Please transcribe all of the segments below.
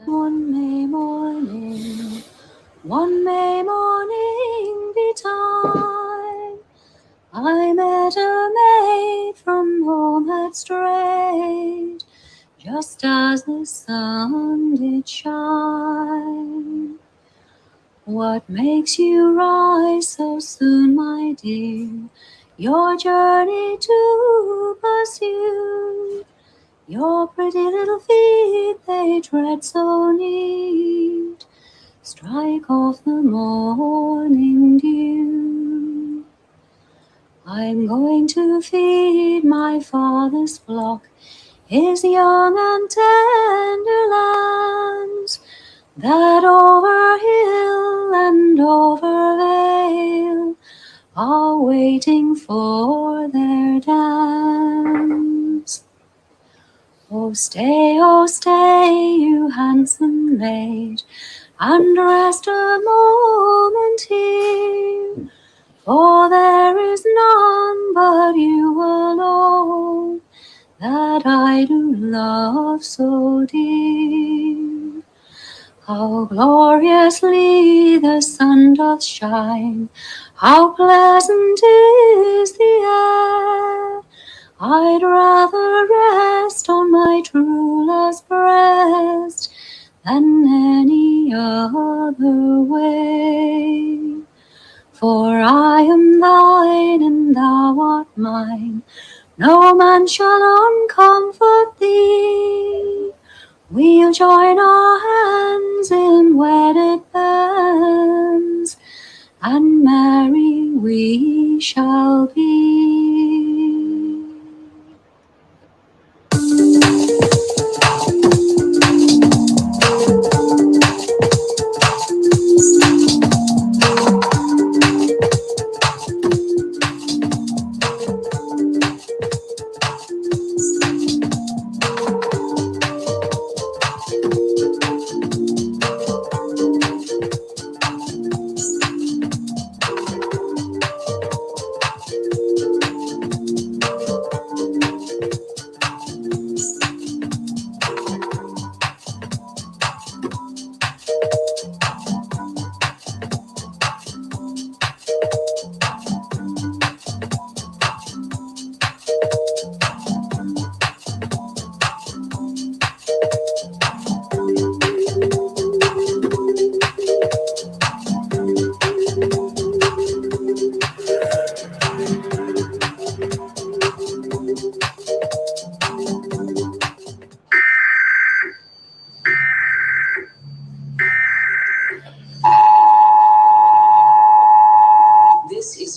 One May morning betime, I met a maid from home had strayed, just as the sun did shine. What makes you rise so soon, my dear, your journey to pursue? Your pretty little feet, they tread so neat, strike off the morning dew. I'm going to feed my father's flock, his young and tender lambs, that over hill and over vale are waiting for their dams. Oh stay, you handsome maid, and rest a moment here, for there is none but you alone that I do love so dear. How gloriously the sun doth shine, how pleasant is the air, I'd rather rest on my true love's breast than any other way. For I am thine and thou art mine, no man shall uncomfort thee. We'll join our hands in wedded bands, and marry we shall be.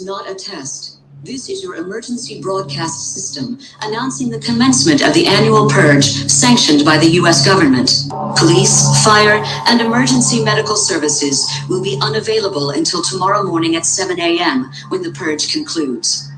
Not a test. This is your emergency broadcast system announcing the commencement of the annual purge sanctioned by the U.S. government. Police, fire, and emergency medical services will be unavailable until tomorrow morning at 7 a.m. when the purge concludes.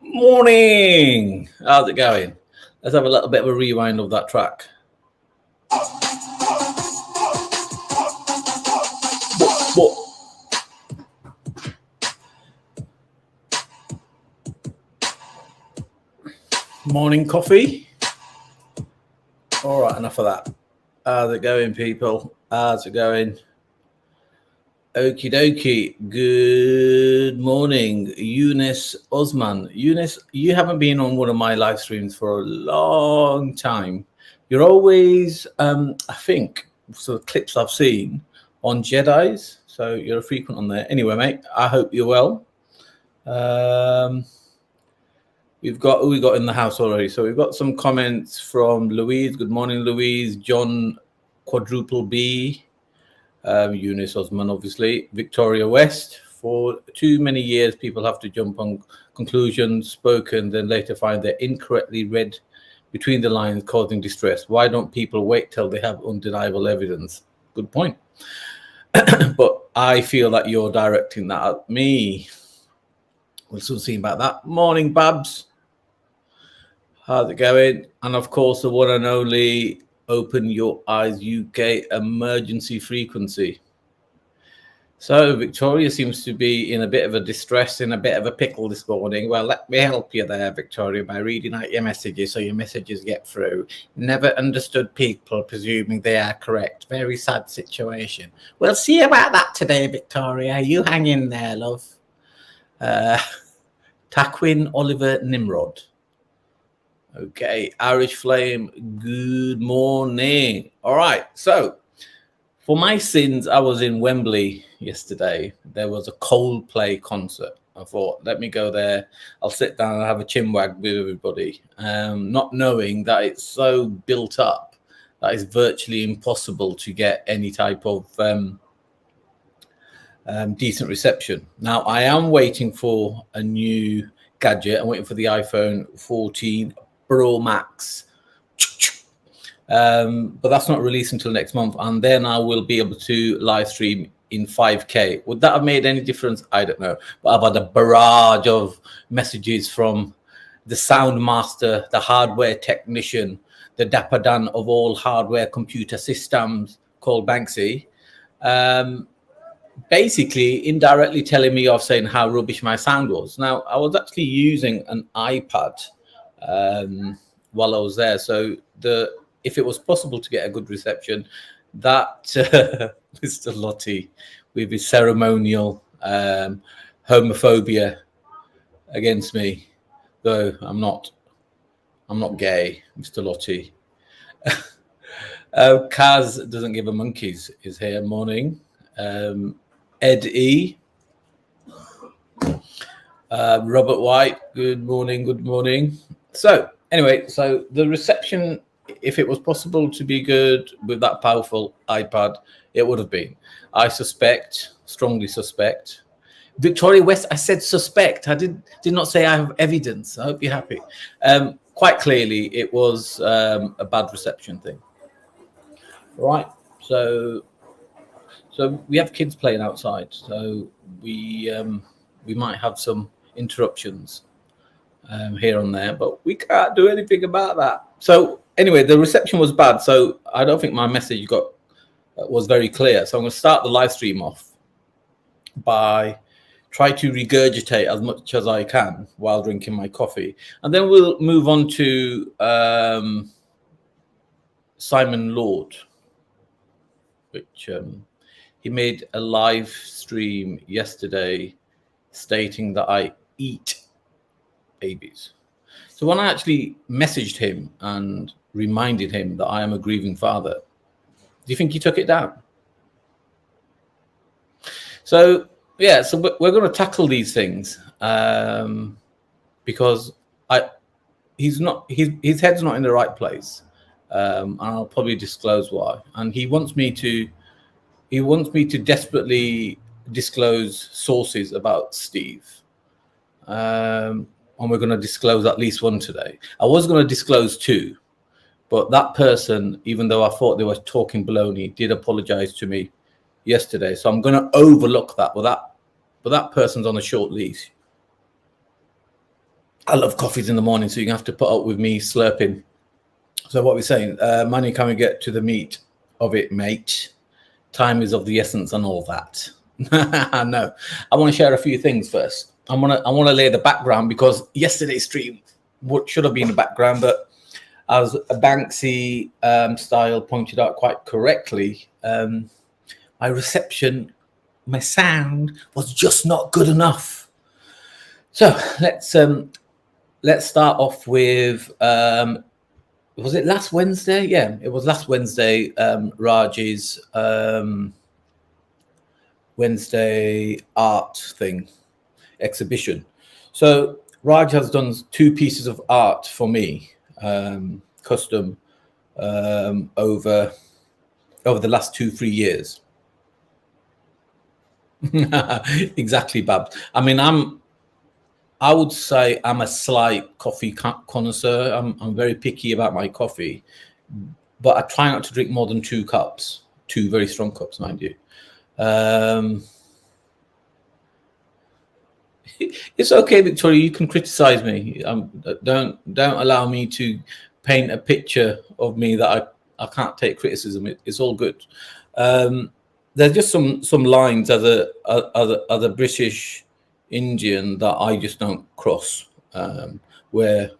Morning. How's it going? Let's have a little bit of a rewind of that track. Morning coffee. All right, enough of that. How's it going, people? How's it going? Okie dokie. Good morning, Eunice Osman. Eunice, you haven't been on one of my live streams for a long time. You're always, I think, sort of clips I've seen on Jedis. So you're a frequent on there. Anyway, mate, I hope you're well. We've got who we got in the house already. So we've got some comments from Louise. Good morning, Louise. John Quadruple B. Eunice Osman, obviously. Victoria West. For too many years, people have to jump on conclusions spoken, then later find they're incorrectly read between the lines, causing distress. Why don't people wait till they have undeniable evidence? Good point. But I feel that you're directing that at me. We'll soon see about that. Morning, Babs. How's it going? And of course, the one and only Open Your Eyes UK emergency frequency. So Victoria seems to be in a bit of a distress, in a bit of a pickle this morning. Well, let me help you there, Victoria, by reading out your messages so your messages get through. Never understood people presuming they are correct. Very sad situation. We'll see about that today, Victoria. You hang in there, love. Taquin Oliver Nimrod. Okay, Irish Flame, good morning. All right, so for my sins, I was in Wembley yesterday. There was a Coldplay concert. I thought, let me go there. I'll sit down and have a chinwag with everybody, not knowing that it's so built up that it's virtually impossible to get any type of decent reception. Now, I am waiting for a new gadget. I'm waiting for the iPhone 14 Pro Max. But that's not released until next month. And then I will be able to live stream in 5K. Would that have made any difference? I don't know. But I've had a barrage of messages from the sound master, the hardware technician, the Dapper Dan of all hardware computer systems called Banksy. Basically indirectly telling me off, saying how rubbish my sound was. Now, I was actually using an iPad while I was there. So if it was possible to get a good reception, that Mr. Lottie with his ceremonial homophobia against me, though I'm not gay, Mr. Lottie. Kaz doesn't give a monkeys is here. Morning. Ed E. Robert White, good morning, good morning. So anyway, so the reception, if it was possible to be good with that powerful iPad, it would have been. I suspect, strongly suspect. Victoria West, I said suspect. I did not say I have evidence. I hope you're happy. Quite clearly, it was a bad reception thing. Right, so we have kids playing outside, so we might have some interruptions here and there, but we can't do anything about that. So anyway, the reception was bad, so I don't think my message was very clear. So I'm going to start the live stream off by try to regurgitate as much as I can while drinking my coffee, and then we'll move on to Simon Lord, which he made a live stream yesterday stating that I eat babies. So when I actually messaged him and reminded him that I am a grieving father, do you think he took it down? So yeah, so we're going to tackle these things because his head's not in the right place, and I'll probably disclose why. And he wants me to desperately disclose sources about Steve. And we're going to disclose at least one today. I was going to disclose two, but that person, even though I thought they were talking baloney, did apologize to me yesterday. So I'm going to overlook that. But that person's on a short leash. I love coffees in the morning, so you're going to have to put up with me slurping. So what we're saying, Manny, can we get to the meat of it, mate? Time is of the essence and all that. No, I want to share a few things first. I want to lay the background, because yesterday's stream should have been the background, but as Banksy style pointed out quite correctly, my reception, my sound was just not good enough. So let's start off with was it last Wednesday? Yeah, it was last Wednesday. Raj's Wednesday art thing exhibition. So Raj has done 2 pieces of art for me, custom, over the last 2-3 years. Exactly, Babs. I mean, I would say I'm a slight coffee connoisseur. I'm very picky about my coffee, but I try not to drink more than 2 cups, 2 very strong cups, mind you. It's okay, Victoria. You can criticize me. Don't allow me to paint a picture of me that I can't take criticism. It's all good. There's just some lines as a British Indian that I just don't cross, where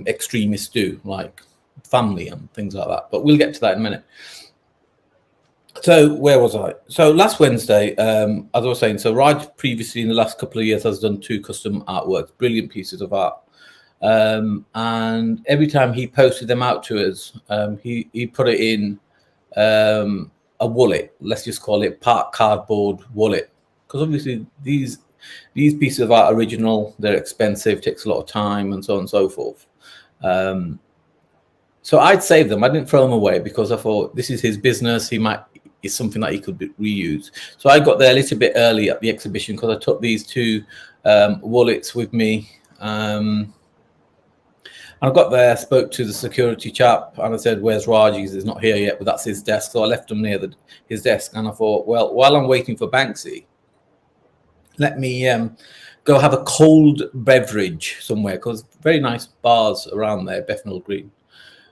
extremists do, like family and things like that. But we'll get to that in a minute. So where was I? So last Wednesday, as I was saying, so Raj previously in the last couple of years has done 2 custom artworks, brilliant pieces of art. And every time he posted them out to us, he put it in a wallet. Let's just call it part cardboard wallet, because obviously these pieces of art are original, they're expensive, takes a lot of time, and so on and so forth. So I'd save them. I didn't throw them away because I thought this is his business. It's something that he could reuse. So I got there a little bit early at the exhibition because I took these 2 wallets with me. And I got there, spoke to the security chap, and I said, "Where's Raj? He's not here yet, but that's his desk." So I left him near his desk, and I thought, well, while I'm waiting for Banksy, let me go have a cold beverage somewhere, because very nice bars around there, Bethnal Green.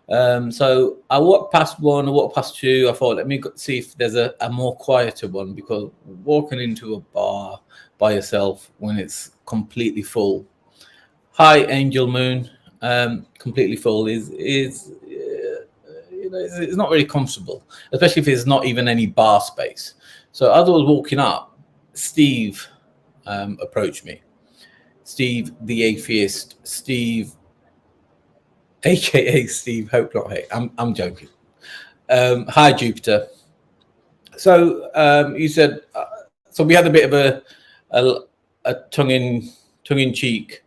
So I walked past one, I walked past 2. I thought, let me see if there's a more quieter one, because walking into a bar by yourself when it's completely full. Hi, Angel Moon. Completely full is it's not very comfortable, especially if there's not even any bar space. So as I was walking up, Steve approached me. Steve, the atheist, Steve, aka Steve Hope Not Hate. I'm joking. Hi, Jupiter. So you said, so we had a bit of a tongue in cheek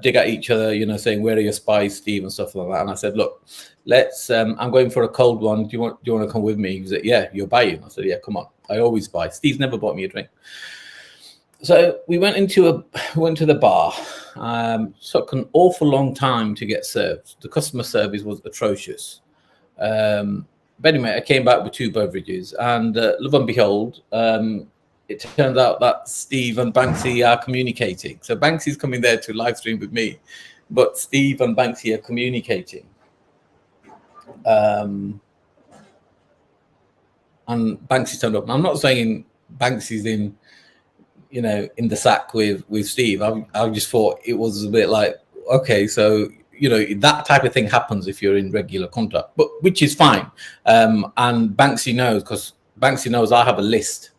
dig at each other, saying, "Where are your spies, Steve?" and stuff like that. And I said, "Look, let's. I'm going for a cold one. Do you want to come with me?" He said, "Yeah, you're buying." I said, "Yeah, come on. I always buy." Steve's never bought me a drink. So we went to the bar. Took an awful long time to get served. The customer service was atrocious. But anyway, I came back with 2 beverages, and lo and behold, it turns out that Steve and Banksy are communicating. So Banksy's coming there to live stream with me, but Steve and Banksy are communicating. And Banksy turned up. And I'm not saying Banksy's in the sack with Steve. I just thought it was a bit like, okay, so that type of thing happens if you're in regular contact, but which is fine. And Banksy knows, because Banksy knows I have a list.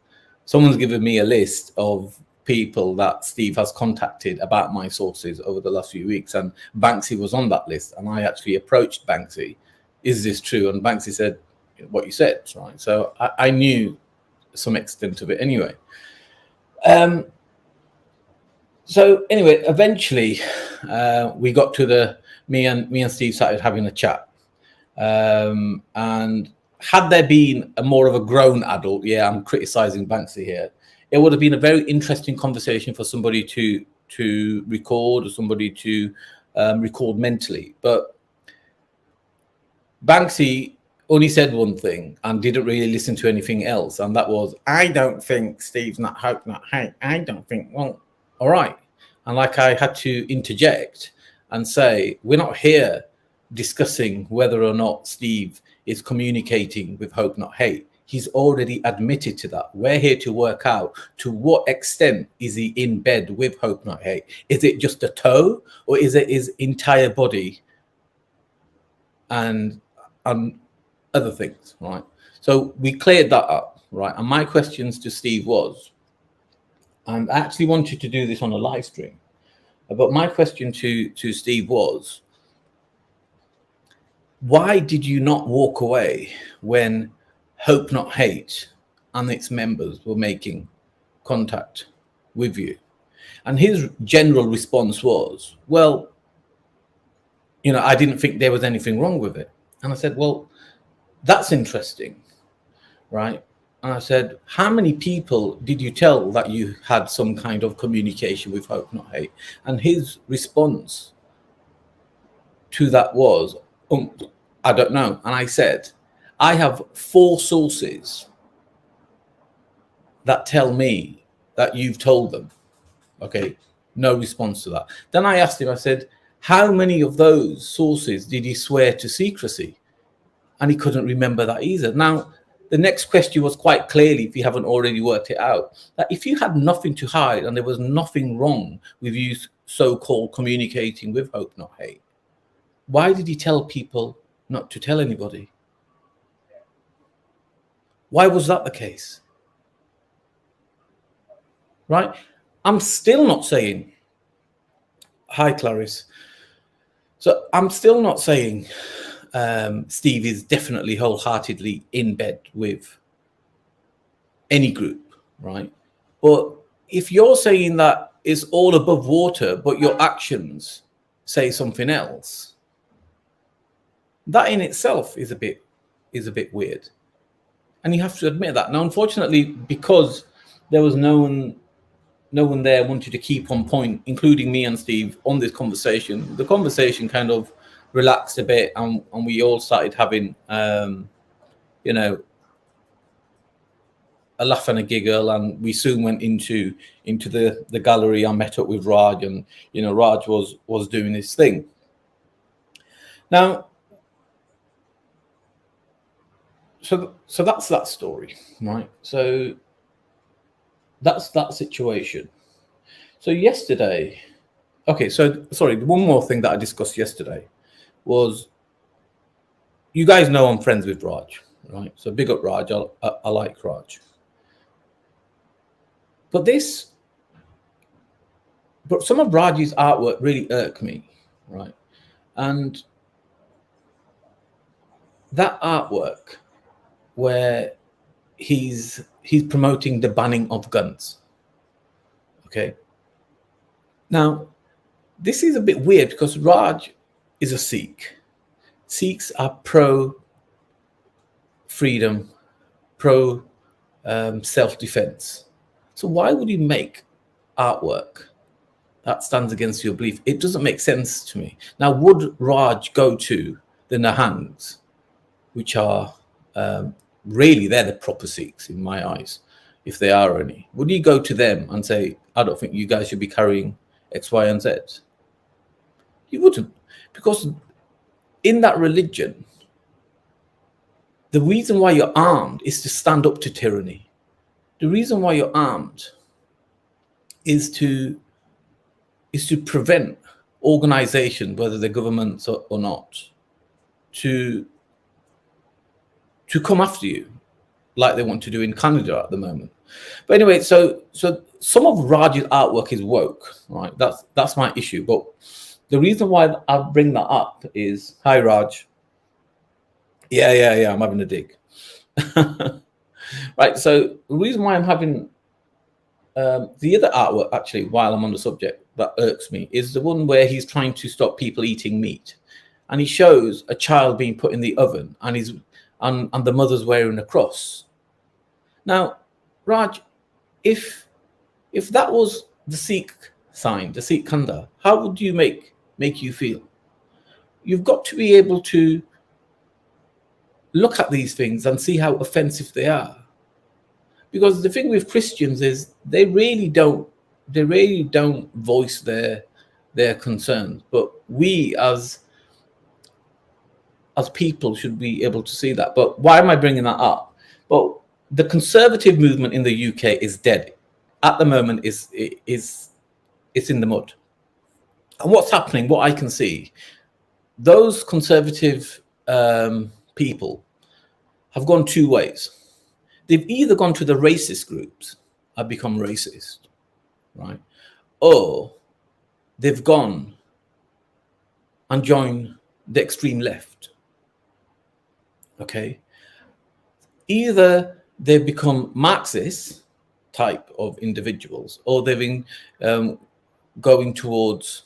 Someone's given me a list of people that Steve has contacted about my sources over the last few weeks, and Banksy was on that list. And I actually approached Banksy, "Is this true?" And Banksy said, "What you said," right? So I knew some extent of it anyway. So anyway, eventually we got to me and Steve started having a chat. And had there been more of a grown adult, yeah, I'm criticizing Banksy here, it would have been a very interesting conversation for somebody to record, or somebody to record mentally. But Banksy only said one thing and didn't really listen to anything else, and that was, "I don't think Steve's not hope not hate. I don't think." Well, all right. And like, I had to interject and say, we're not here discussing whether or not Steve is communicating with Hope Not Hate. He's already admitted to that. We're here to work out to what extent is he in bed with Hope Not Hate. Is it just a toe, or is it his entire body and other things, right? So we cleared that up, right? And my questions to Steve was, and I actually wanted to do this on a live stream, but my question to Steve was, why did you not walk away when Hope Not Hate and its members were making contact with you? And his general response was, well, you know, I didn't think there was anything wrong with it. And I said, well, that's interesting, right? And I said, how many people did you tell that you had some kind of communication with Hope Not Hate? And his response to that was, I don't know. And I said, I have 4 sources that tell me that you've told them. Okay, no response to that. Then I asked him, I said, how many of those sources did he swear to secrecy? And he couldn't remember that either. Now, the next question was quite clearly, if you haven't already worked it out, that if you had nothing to hide and there was nothing wrong with you so-called communicating with Hope Not Hate, why did he tell people not to tell anybody? Why was that the case? Right? I'm still not saying, hi, Clarice. So I'm still not saying Steve is definitely wholeheartedly in bed with any group, right? But if you're saying that it's all above water, but your actions say something else, that in itself is a bit weird. And you have to admit that. Now, unfortunately, because there was no one there wanted to keep on point, including me and Steve, on this conversation, the conversation kind of relaxed a bit, and we all started having, you know, a laugh and a giggle, and we soon went into the gallery. I met up with Raj, and you know, Raj was doing his thing. Now, so that's that story, right? So that's that situation. So yesterday, okay, so sorry, one more thing that I discussed yesterday was, you guys know I'm friends with Raj, right? So big up Raj. I like Raj. But some of Raj's artwork really irked me, right? And that artwork where he's promoting the banning of guns. Okay. Now, this is a bit weird because Raj is a Sikh. Sikhs are pro freedom, pro self-defense. So why would you make artwork that stands against your belief? It doesn't make sense to me. Now, would Raj go to the Nihangs, which are really, they're the proper Sikhs in my eyes, if they are any? Would he go to them and say, I don't think you guys should be carrying X, Y, and Z? He wouldn't, because in that religion, the reason why you're armed is to stand up to tyranny. The reason why you're armed is to prevent organization, whether they're governments or not, to come after you, like they want to do in Canada at the moment. But anyway, so some of Raj's artwork is woke, right? That's my issue. But the reason why I bring that up is, hi Raj. Yeah, I'm having a dig. Right, so the reason why I'm having the other artwork, actually, while I'm on the subject, that irks me, is the one where he's trying to stop people eating meat, and he shows a child being put in the oven, and the mother's wearing a cross. Now, Raj, if that was the Sikh sign, the Sikh Kanda, how would you make you feel? You've got to be able to look at these things and see how offensive they are. Because the thing with Christians is they really don't voice their concerns. But we as people should be able to see that. But why am I bringing that up? But the conservative movement in the UK is dead. At the moment, it's in the mud. And what's happening, what I can see, those conservative people have gone two ways. They've either gone to the racist groups and become racist, right? Or they've gone and joined the extreme left. Okay. Either they've become Marxist type of individuals, or they've been going towards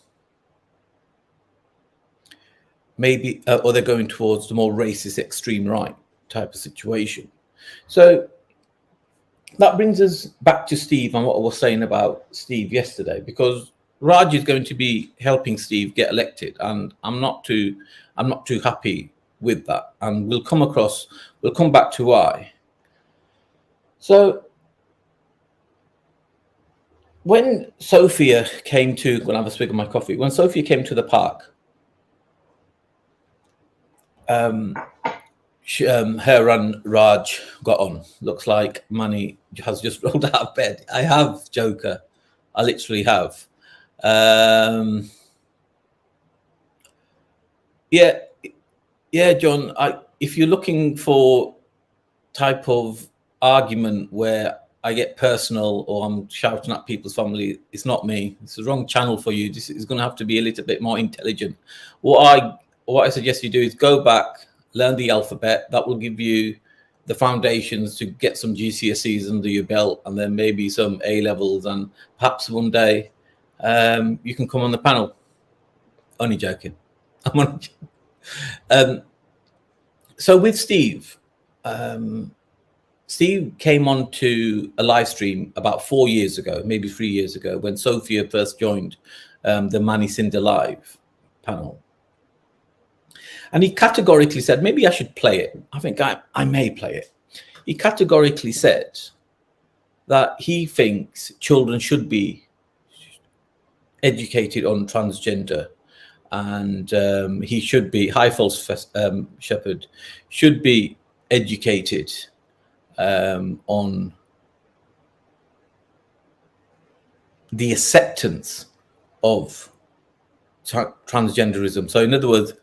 or they're going towards the more racist extreme right type of situation. So that brings us back to Steve and what I was saying about Steve yesterday, because Raj is going to be helping Steve get elected, and I'm not too happy with that, and we'll come back to why. So when Sophia came to, when I was speaking my coffee, when Sophia came to the park, her and Raj got on. Looks like Manny has just rolled out of bed. I have, Joker. I literally have. Yeah, John. If you're looking for type of argument where I get personal or I'm shouting at people's family, it's not me. It's the wrong channel for you. This is going to have to be a little bit more intelligent. What I suggest you do is go back, learn the alphabet. That will give you the foundations to get some GCSEs under your belt, and then maybe some A levels, and perhaps one day you can come on the panel. Only joking. I'm only joking. So with Steve, Steve came on to a live stream about 4 years ago, maybe 3 years ago, when Sophia first joined the Manny Cinder Live panel. And he categorically said, maybe I should play it. I think I may play it. He categorically said that he thinks children should be educated on transgender, and he should be, High Falls Shepherd should be educated on the acceptance of transgenderism. So in other words,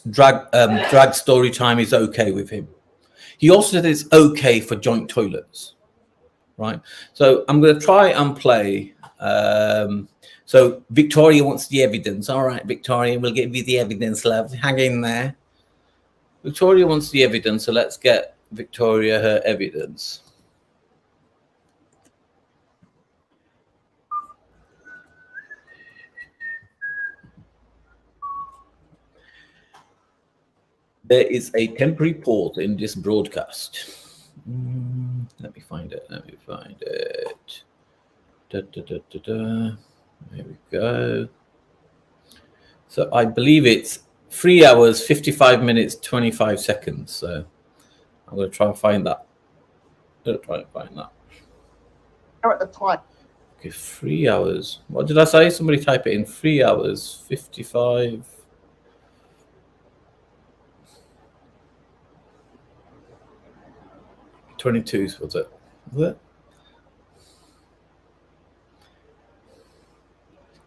drag story time is okay with him. He also said it's okay for joint toilets, right? So I'm going to try and play. So Victoria wants the evidence. All right, Victoria, we'll give you the evidence, love. Hang in there. Victoria wants the evidence, so let's get Victoria her evidence. There is a temporary pause in this broadcast. Let me find it. There we go. So I believe it's 3 hours, 55 minutes, 25 seconds. So I'm going to try and find that. At the time. Okay, 3 hours. What did I say? Somebody type it in. 3 hours, 55. 22 was it? Was it?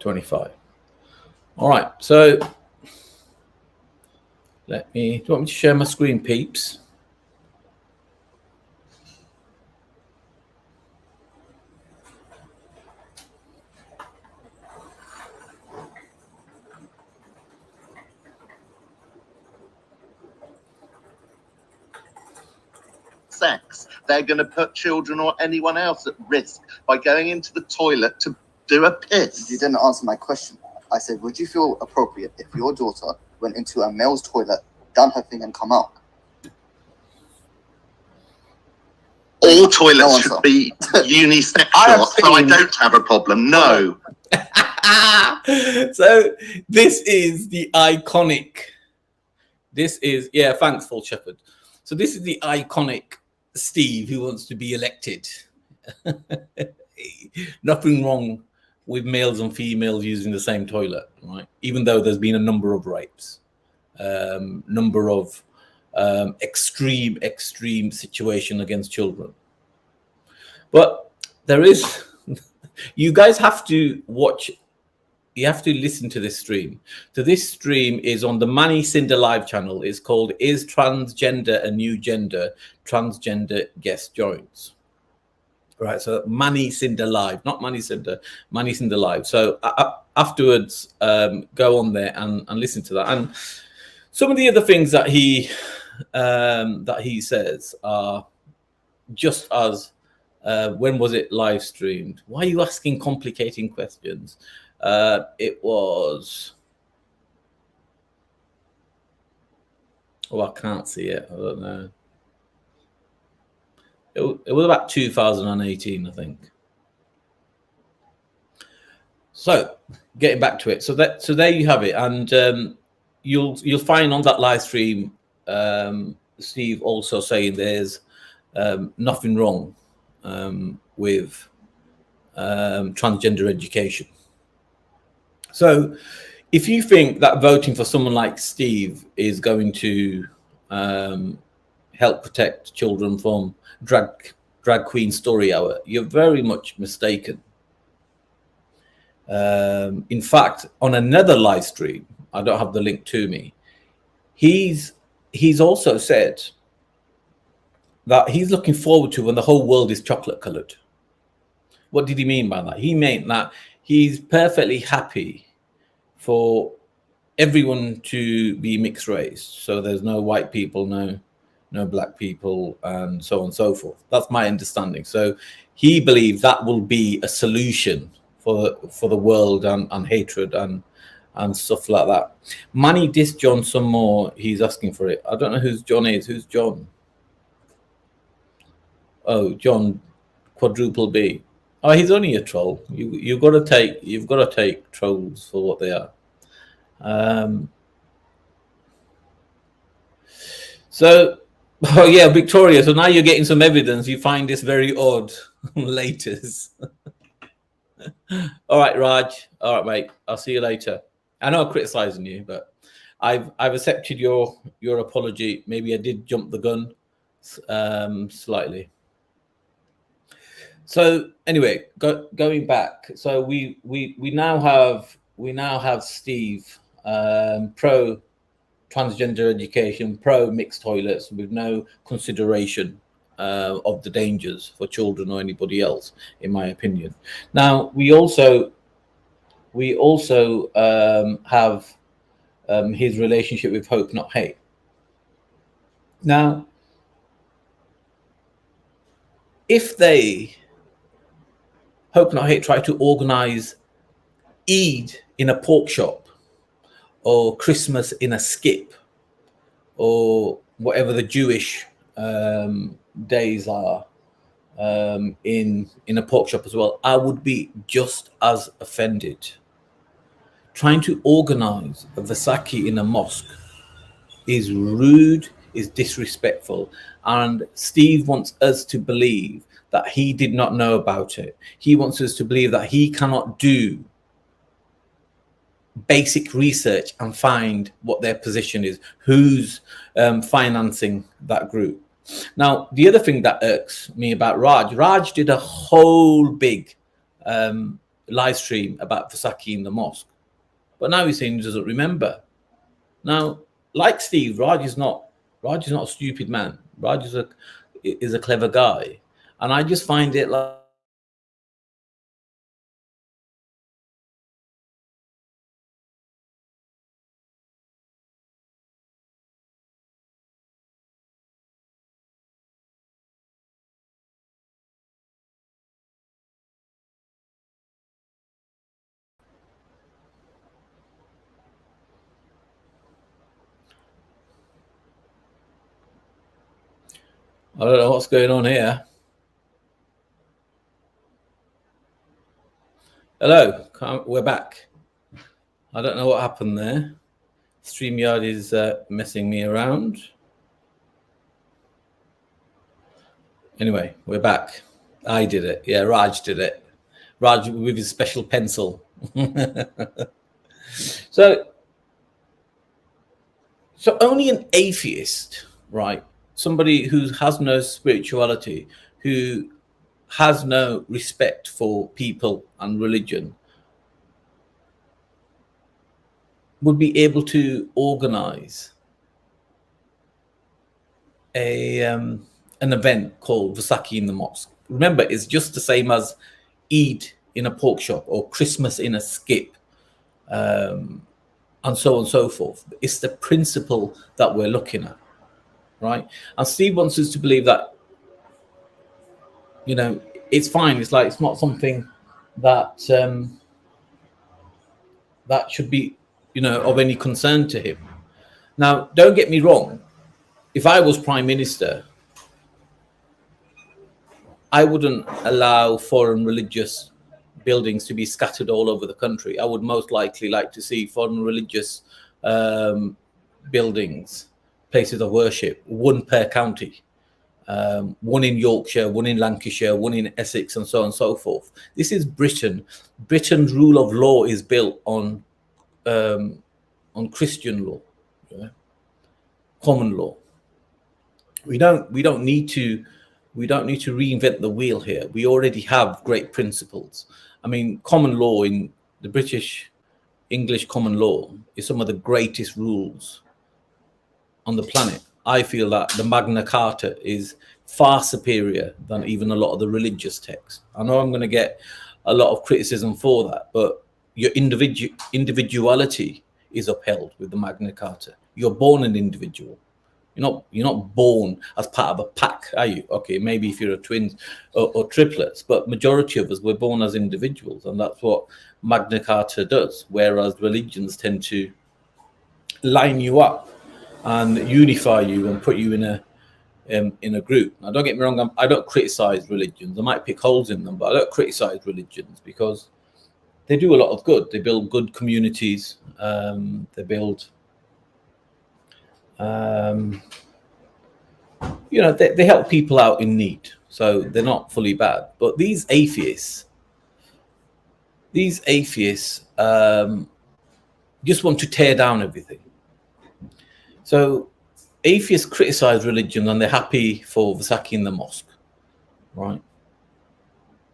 25. All right. So do you want me to share my screen, peeps? Sex, they're going to put children or anyone else at risk by going into the toilet to do a piss. You didn't answer my question. I said, would you feel appropriate if your daughter went into a male's toilet, done her thing, and come out? All toilets should be unisexual, so I don't have a problem. No. So this is the iconic. Thanks, Full Shepherd. So this is the iconic Steve who wants to be elected. Nothing wrong with males and females using the same toilet, right? Even though there's been a number of rapes, number of extreme situation against children. But there is, you guys have to watch you have to listen to this stream. So this stream is on the Manny Cinder live channel. It's called "Is Transgender a New Gender?" Transgender guest joins. Right, so Manny Cinder live, not Manny Cinder, Manny Cinder live. So afterwards, go on there and listen to that. And some of the other things that he says are just as when was it live streamed? Why are you asking complicating questions? It was, oh, I can't see it. I don't know. It was about 2018, I think. So getting back to it, so there you have it, and you'll find on that live stream Steve also saying there's nothing wrong with transgender education. So if you think that voting for someone like Steve is going to help protect children from drag queen story hour, you're very much mistaken. In fact, on another live stream, I don't have the link to me, he's also said that he's looking forward to when the whole world is chocolate colored. What did he mean by that? He meant that he's perfectly happy for everyone to be mixed race. So there's no white people, no black people, and so on and so forth. That's my understanding. So he believes that will be a solution for the world and hatred and stuff like that. Manny dissed John some more. He's asking for it. I don't know who's John is. Who's John? Oh, John quadruple B. Oh, he's only a troll. You've got to take trolls for what they are. So, oh yeah, Victoria. So now you're getting some evidence. You find this very odd later. All right, Raj. All right, mate. I'll see you later. I know I'm criticizing you, but I've accepted your apology. Maybe I did jump the gun slightly. So anyway, going back. So we now have Steve pro transgender education, pro mixed toilets with no consideration of the dangers for children or anybody else, in my opinion. Now we also have his relationship with Hope Not Hate. Now, if they, Hope Not Hate, try to organize Eid in a pork shop or Christmas in a skip or whatever the Jewish days are in a pork shop as well, I would be just as offended. Trying to organize a Vasaki in a mosque is rude, is disrespectful, and Steve wants us to believe that he did not know about it. He wants us to believe that he cannot do basic research and find what their position is, who's financing that group. Now, the other thing that irks me about Raj did a whole big live stream about Vasaki in the mosque, but now he's saying he doesn't remember. Now, like Steve, Raj is not a stupid man. Raj is a clever guy, and I just find it like, I don't know what's going on here. Hello, we're back. I don't know what happened there. StreamYard is messing me around. Anyway, we're back. I did it. Yeah, Raj did it. Raj with his special pencil. So only an atheist, right? Somebody who has no spirituality, who has no respect for people and religion, would be able to organize an event called Vasaki in the mosque. Remember, it's just the same as Eid in a pork shop or Christmas in a skip, and so on and so forth. It's the principle that we're looking at, right? And Steve wants us to believe that, you know, it's fine. It's like, it's not something that that should be, you know, of any concern to him. Now, don't get me wrong. If I was Prime Minister, I wouldn't allow foreign religious buildings to be scattered all over the country. I would most likely like to see foreign religious buildings, places of worship, one per county, one in Yorkshire, one in Lancashire, one in Essex, and so on and so forth. This is Britain. Britain's rule of law is built on Christian law, yeah? Common law. We don't need to reinvent the wheel here. We already have great principles. I mean, common law in the British English common law is some of the greatest rules on the planet. I feel that the Magna Carta is far superior than even a lot of the religious texts. I know I'm going to get a lot of criticism for that, but your individuality is upheld with the Magna Carta. You're born an individual. You're not born as part of a pack, are you? Okay, maybe if you're a twins or triplets, but majority of us, we're born as individuals, and that's what Magna Carta does. Whereas religions tend to line you up and unify you and put you in a group. Now, don't get me wrong, I don't criticize religions. I might pick holes in them, but I don't criticize religions because they do a lot of good. They build good communities. They build. You know, they help people out in need, so they're not fully bad. But these atheists just want to tear down everything. So atheists criticize religion and they're happy for Vasaki in the mosque, right?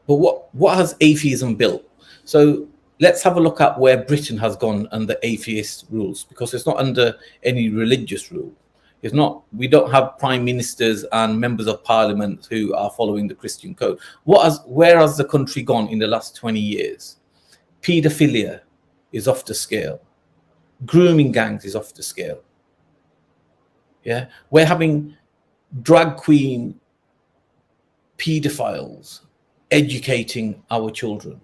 But what has atheism built? So let's have a look at where Britain has gone under atheist rules, because it's not under any religious rule. It's not. We don't have prime ministers and members of parliament who are following the Christian code. Where has the country gone in the last 20 years? Paedophilia is off the scale. Grooming gangs is off the scale. Yeah, we're having drag queen paedophiles educating our children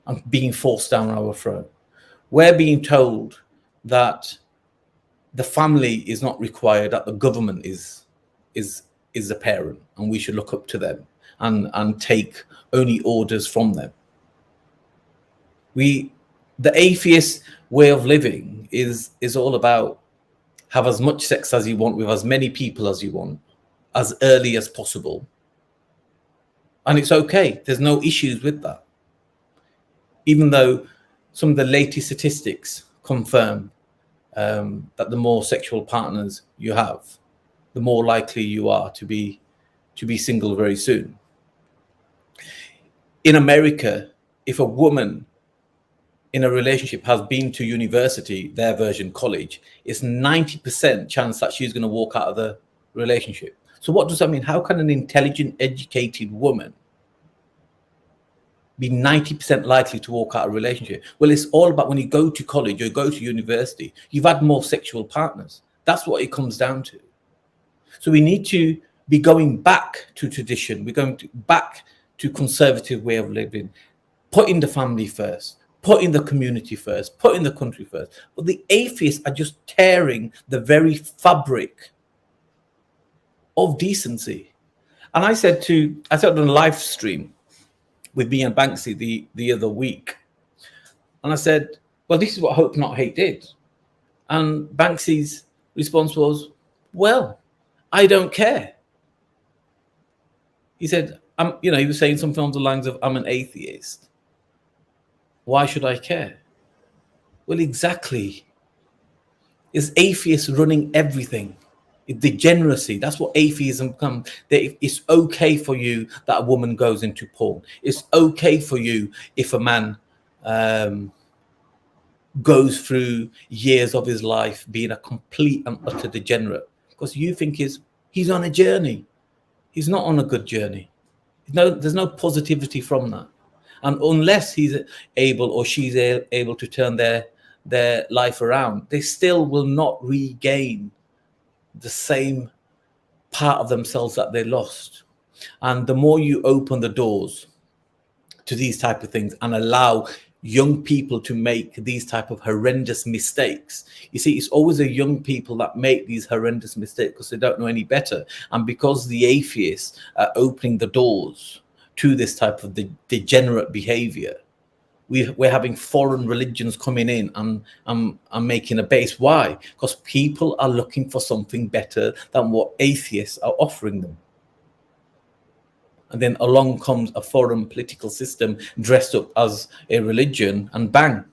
and being forced down our throat. We're being told that the family is not required, that the government is the parent, and we should look up to them and take only orders from them. The atheist way of living is all about have as much sex as you want with as many people as you want, as early as possible. And it's okay. There's no issues with that. Even though some of the latest statistics confirm that the more sexual partners you have, the more likely you are to be single very soon. In America, if a woman in a relationship has been to university, their version college, it's 90% chance that she's going to walk out of the relationship. So what does that mean? How can an intelligent, educated woman be 90% likely to walk out of a relationship? Well, it's all about when you go to college or go to university, you've had more sexual partners. That's what it comes down to. So we need to be going back to tradition. We're going back to conservative way of living, putting the family first, putting the community first, putting the country first. But the atheists are just tearing the very fabric of decency. And I said on a live stream with me and Banksy the other week, and I said, well, this is what Hope Not Hate did. And Banksy's response was, well, I don't care. He said, he was saying something on the lines of, I'm an atheist. Why should I care? Well, exactly. Is atheists running everything? Degeneracy. That's what atheism comes. It's okay for you that a woman goes into porn. It's okay for you if a man goes through years of his life being a complete and utter degenerate, because you think he's on a journey. He's not on a good journey. There's no positivity from that. And unless he's able or she's able to turn their life around, they still will not regain the same part of themselves that they lost. And the more you open the doors to these type of things and allow young people to make these type of horrendous mistakes, you see, it's always the young people that make these horrendous mistakes because they don't know any better. And because the atheists are opening the doors to this type of degenerate behavior, we're having foreign religions coming in and making a base. Why? Because people are looking for something better than what atheists are offering them. And then along comes a foreign political system dressed up as a religion, and bang.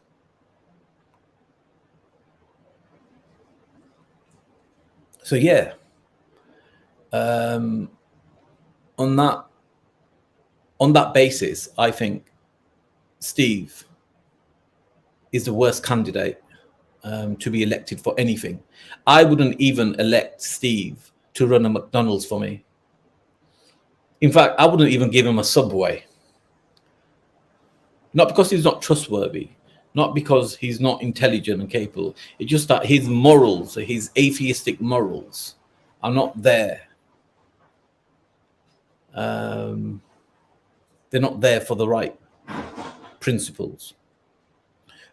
So yeah, on that basis, I think Steve is the worst candidate to be elected for anything. I wouldn't even elect Steve to run a McDonald's for me. In fact, I wouldn't even give him a Subway. Not because he's not trustworthy, not because he's not intelligent and capable. It's just that his morals, his atheistic morals, are not there. They're not there for the right principles.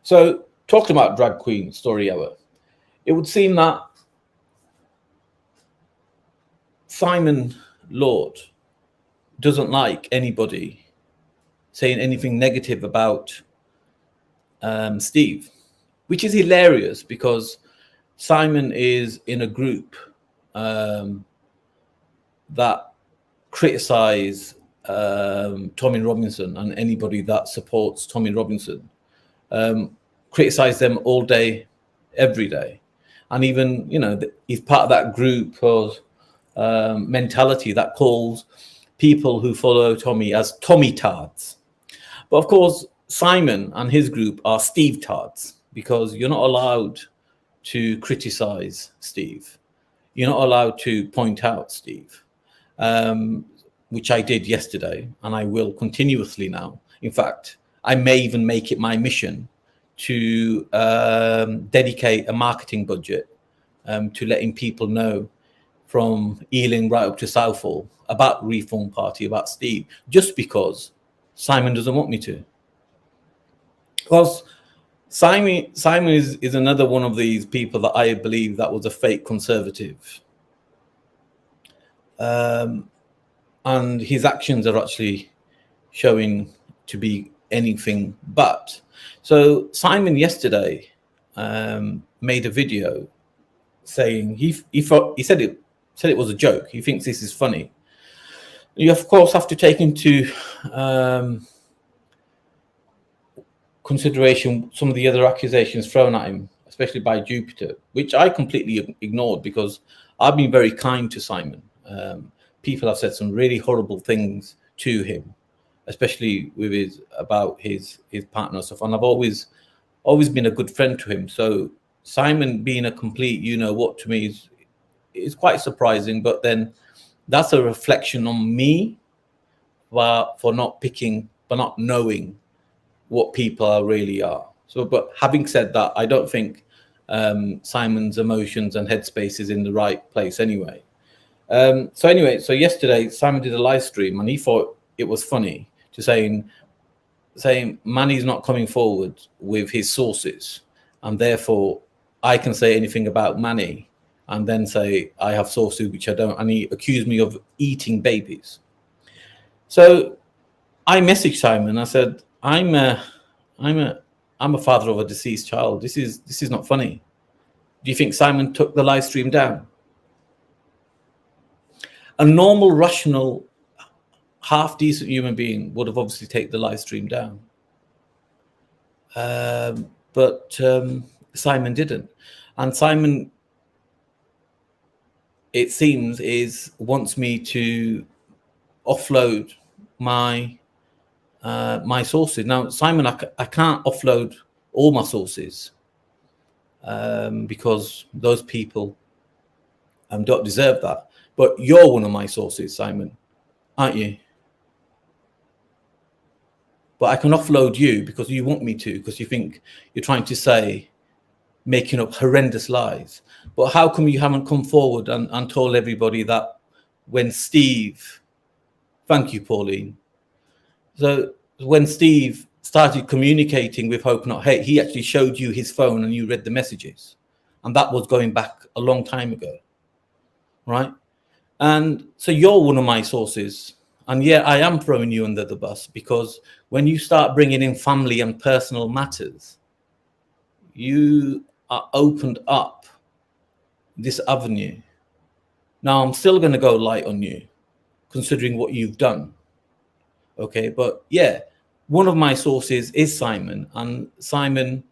So, talking about drag queen story hour, it would seem that Simon Lord doesn't like anybody saying anything negative about Steve, which is hilarious because Simon is in a group that criticize Tommy Robinson, and anybody that supports Tommy Robinson criticize them all day, every day. And even, he's part of that group of mentality that calls people who follow Tommy as Tommy tards. But of course, Simon and his group are Steve tards, because you're not allowed to criticize Steve. You're not allowed to point out Steve, which I did yesterday, and I will continuously now. In fact, I may even make it my mission to dedicate a marketing budget to letting people know from Ealing right up to Southall about Reform Party, about Steve, just because Simon doesn't want me to. Because Simon is another one of these people that I believe that was a fake conservative. And his actions are actually showing to be anything but. So Simon yesterday made a video saying he said it was a joke. He thinks this is funny. You of course have to take into consideration some of the other accusations thrown at him, especially by Jupiter, which I completely ignored because I've been very kind to Simon. People have said some really horrible things to him, especially with about his partner and stuff. And I've always been a good friend to him. So Simon being a complete, what, to me is quite surprising. But then that's a reflection on me for not knowing what people really are. So, but having said that, I don't think Simon's emotions and headspace is in the right place anyway. So yesterday Simon did a live stream and he thought it was funny to saying Manny's not coming forward with his sources, and therefore I can say anything about Manny and then say I have sources which I don't, and he accused me of eating babies. So I messaged Simon. I said, I'm a father of a deceased child. This is not funny. Do you think Simon took the live stream down? A normal, rational, half decent human being would have obviously taken the live stream down. But Simon didn't. And Simon, it seems, wants me to offload my sources. Now, Simon, I can't offload all my sources because those people don't deserve that. But you're one of my sources, Simon, aren't you? But I can offload you because you want me to, because you think you're trying to say, making up horrendous lies. But how come you haven't come forward and told everybody that when Steve, thank you, Pauline. So when Steve started communicating with Hope Not Hate, he actually showed you his phone and you read the messages. And that was going back a long time ago, right? And so you're one of my sources. And yeah, I am throwing you under the bus, because when you start bringing in family and personal matters, you are opened up this avenue. Now, I'm still going to go light on you, considering what you've done. Okay, but yeah, one of my sources is Simon, and Simon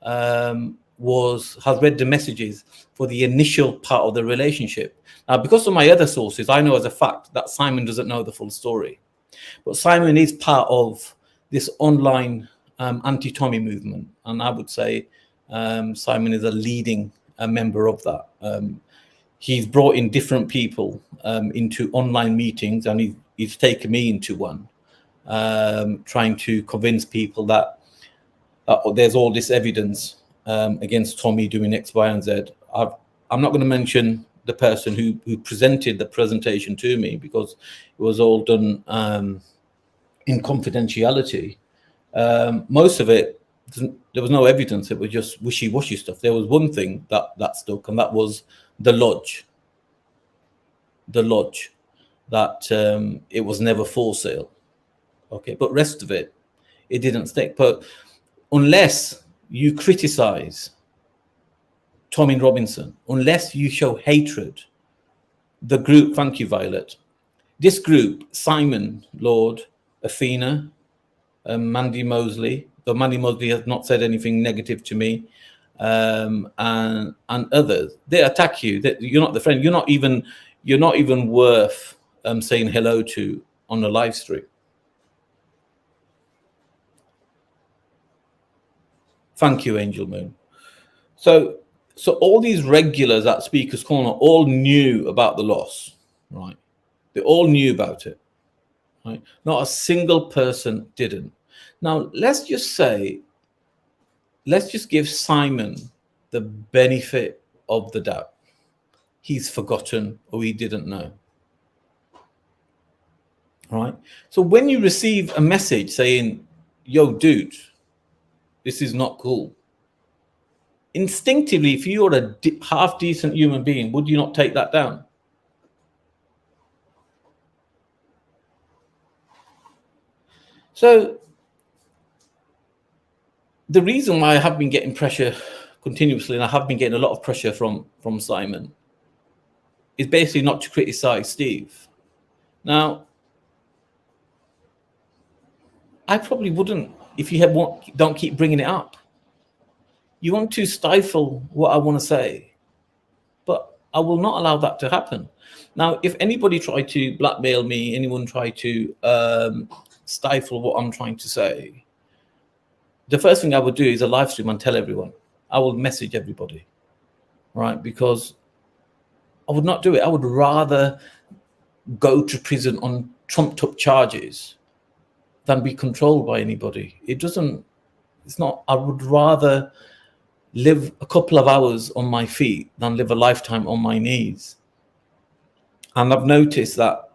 has read the messages for the initial part of the relationship. Now, because of my other sources, I know as a fact that Simon doesn't know the full story. But Simon is part of this online anti-Tommy movement, and I would say Simon is a leading member of that. He's brought in different people into online meetings, and he's taken me into one, trying to convince people that there's all this evidence against Tommy doing X, Y, and Z. I'm not going to mention the person who presented the presentation to me, because it was all done in confidentiality. Most of it, there was no evidence. It was just wishy-washy stuff. There was one thing that stuck, and that was the lodge. The lodge, that it was never for sale. Okay, but rest of it didn't stick. But unless you criticize Tommy Robinson, unless you show hatred, the group, thank you, Violet, this group, Simon Lord, Athena, Mandy Mosley, though Mandy Mosley has not said anything negative to me, and others, they attack you. You're not the friend. You're not even worth saying hello to on a live stream. Thank you, Angel Moon. So all these regulars at Speaker's Corner all knew about the loss, right? They all knew about it, right? Not a single person didn't. Now, let's just give Simon the benefit of the doubt. He's forgotten, or he didn't know, right? So when you receive a message saying, yo, dude, this is not cool, instinctively, if you're a half decent human being, would you not take that down? So the reason why I have been getting pressure continuously, and I have been getting a lot of pressure from Simon, is basically not to criticize Steve. Now, I probably wouldn't if you don't keep bringing it up. You want to stifle what I want to say, but I will not allow that to happen. Now, if anybody tried to blackmail me, anyone tried to stifle what I'm trying to say, the first thing I would do is a live stream and tell everyone. I will message everybody, right? Because I would not do it. I would rather go to prison on trumped up charges than be controlled by anybody. I would rather live a couple of hours on my feet than live a lifetime on my knees. And I've noticed that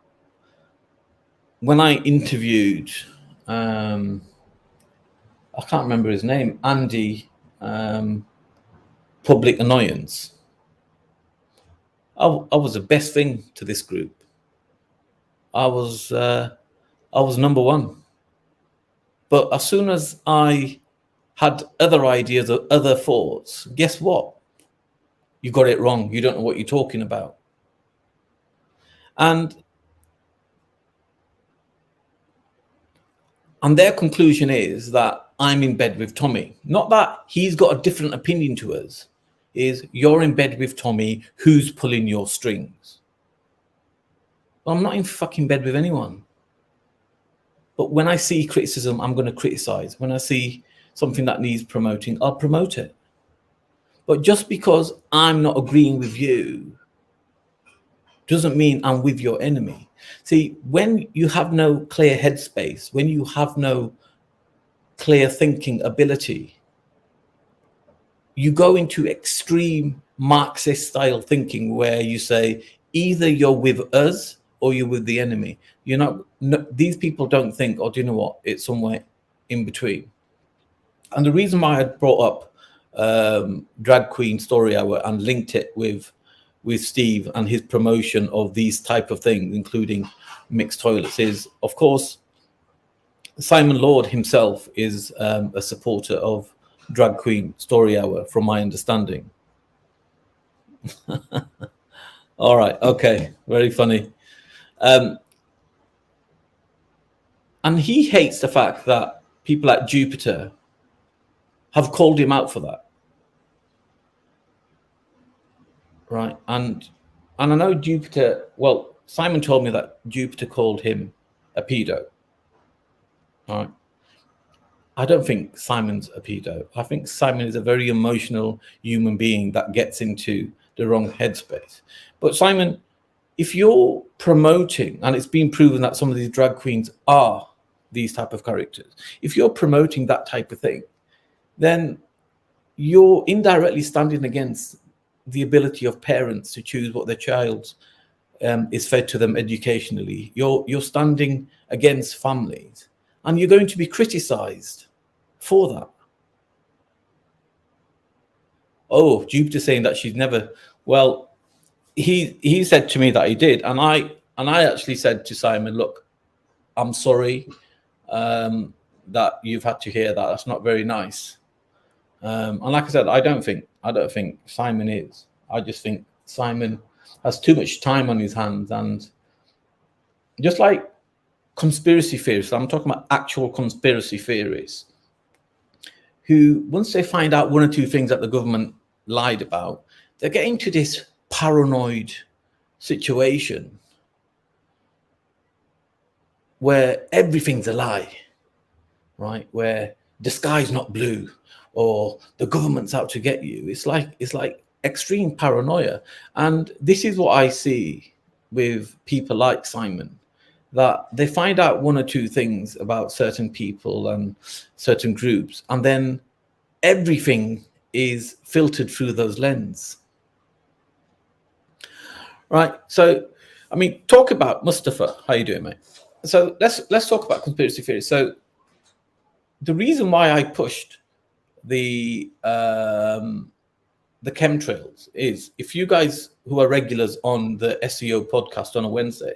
when I interviewed, I can't remember his name, Andy, Public Annoyance, I was the best thing to this group. I was number one. But as soon as I had other ideas or other thoughts, guess what? You got it wrong. You don't know what you're talking about. And their conclusion is that I'm in bed with Tommy. Not that he's got a different opinion to us. Is you're in bed with Tommy, who's pulling your strings? Well, I'm not in fucking bed with anyone. But when I see criticism, I'm going to criticize. When I see something that needs promoting, I'll promote it. But just because I'm not agreeing with you doesn't mean I'm with your enemy. See, when you have no clear headspace, when you have no clear thinking ability, you go into extreme Marxist style thinking where you say either you're with us or you're with the enemy. You're not, no, these people don't think, oh, do you know what? It's somewhere in between. And the reason why I brought up Drag Queen Story Hour and linked it with Steve and his promotion of these type of things, including mixed toilets, is, of course, Simon Lord himself is a supporter of Drag Queen Story Hour, from my understanding. All right, okay, very funny. And he hates the fact that people at Jupiter have called him out for that. Right, and I know Jupiter, well, Simon told me that Jupiter called him a pedo. All right. I don't think Simon's a pedo. I think Simon is a very emotional human being that gets into the wrong headspace. But Simon, if you're promoting, and it's been proven that some of these drag queens are these type of characters, if you're promoting that type of thing, then you're indirectly standing against the ability of parents to choose what their child is fed to them educationally. You're standing against families, and you're going to be criticized for that. Oh, Jupiter saying that she's never, well, he said to me that he did, and I actually said to Simon, look, I'm sorry that you've had to hear that. That's not very nice. And like I said, I don't think Simon is. I just think Simon has too much time on his hands, and just like conspiracy theorists, I'm talking about actual conspiracy theories, who, once they find out one or two things that the government lied about, they get into this paranoid situation where everything's a lie, right? Where the sky's not blue, or the government's out to get you. It's like extreme paranoia. And this is what I see with people like Simon, that they find out one or two things about certain people and certain groups, and then everything is filtered through those lenses. Right. So, I mean, talk about Mustafa. How you doing, mate? So let's talk about conspiracy theories. So the reason why I pushed the chemtrails is, if you guys who are regulars on the SEO podcast on a Wednesday,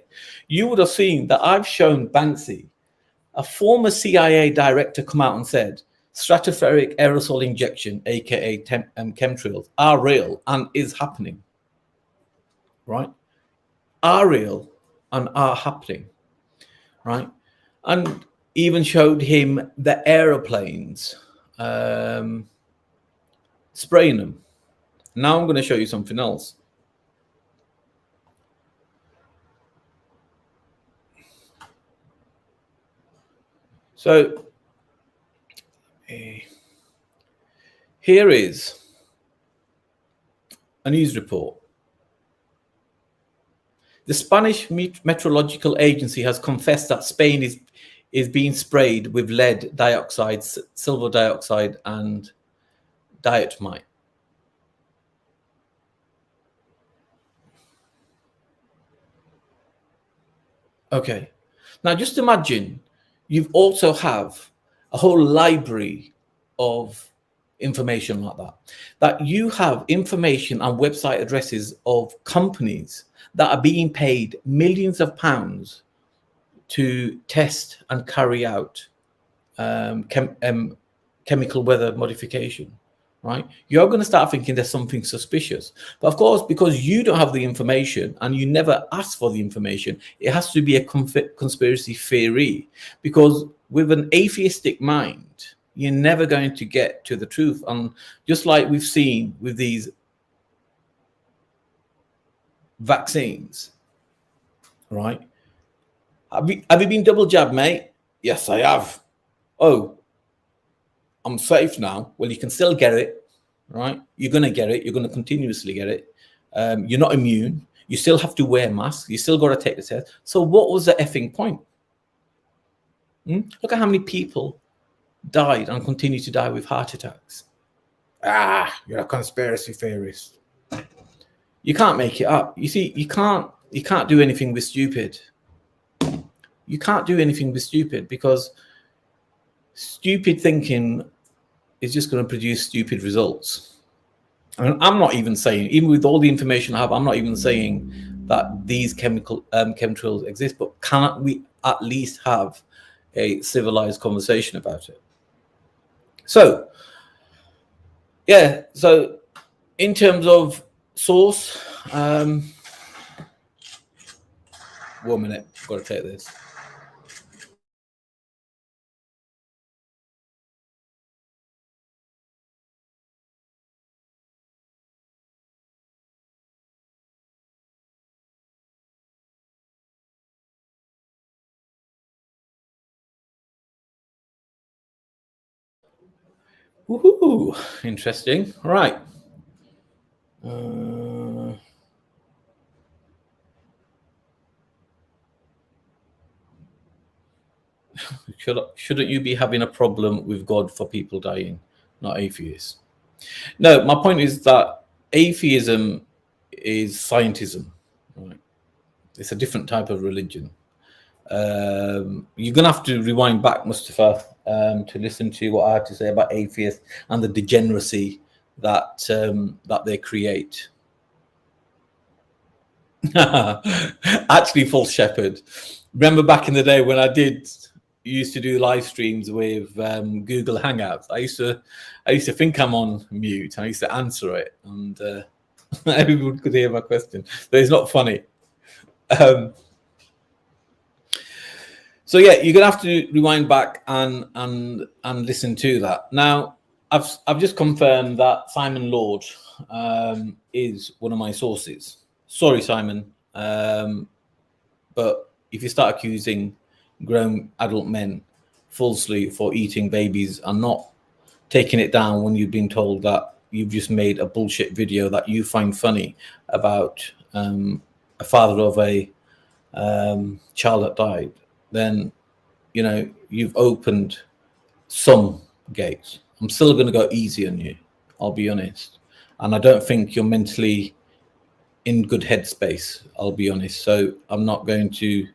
you would have seen that I've shown Banksy, a former CIA director, come out and said stratospheric aerosol injection, aka chemtrails, are real and is happening. Right? Are real and are happening. Right? And even showed him the aeroplanes spraying them. Now I'm going to show you something else. So here is a news report. The Spanish Meteorological Agency has confessed that Spain is being sprayed with lead dioxide, silver dioxide, and diatomite. Okay. Now just imagine you also have a whole library of information like that. That you have information and website addresses of companies that are being paid millions of pounds to test and carry out chemical weather modification. Right, you're going to start thinking there's something suspicious. But of course, because you don't have the information and you never ask for the information, it has to be a conspiracy theory. Because with an atheistic mind, you're never going to get to the truth. And just like we've seen with these vaccines, right? Have you been double jabbed, mate? Yes, I have. Oh, I'm safe now. Well, you can still get it. right? You're going to get it. You're going to continuously get it. You're not immune. You still have to wear masks. You still got to take the test. So what was the effing point? Look at how many people died and continue to die with heart attacks. You're a conspiracy theorist. You can't make it up. You see, you can't do anything with stupid. You can't do anything with stupid, because stupid thinking is just going to produce stupid results. And I'm not even saying, even with all the information I have, I'm not even saying that these chemtrails exist, but cannot we at least have a civilized conversation about it? So, yeah, so in terms of source, 1 minute, I've got to take this. Woohoo! Interesting. Right. Shouldn't you be having a problem with God for people dying, not atheists? No, my point is that atheism is scientism. Right? It's a different type of religion. You're going to have to rewind back, Mustafa, to listen to what I had to say about atheists and the degeneracy that they create. Actually, false shepherd. Remember back in the day when I used to do live streams with Google Hangouts. I used to think I'm on mute. I used to answer it, and everyone could hear my question. But it's not funny. So yeah, you're gonna have to rewind back and listen to that. Now, I've just confirmed that Simon Lord is one of my sources. Sorry, Simon, but if you start accusing grown adult men falsely for eating babies and not taking it down when you've been told that you've just made a bullshit video that you find funny about a father of a child that died, then you've opened some gates. I'm still going to go easy on you, I'll be honest, and I don't think you're mentally in good headspace, I'll be honest. So I'm not going to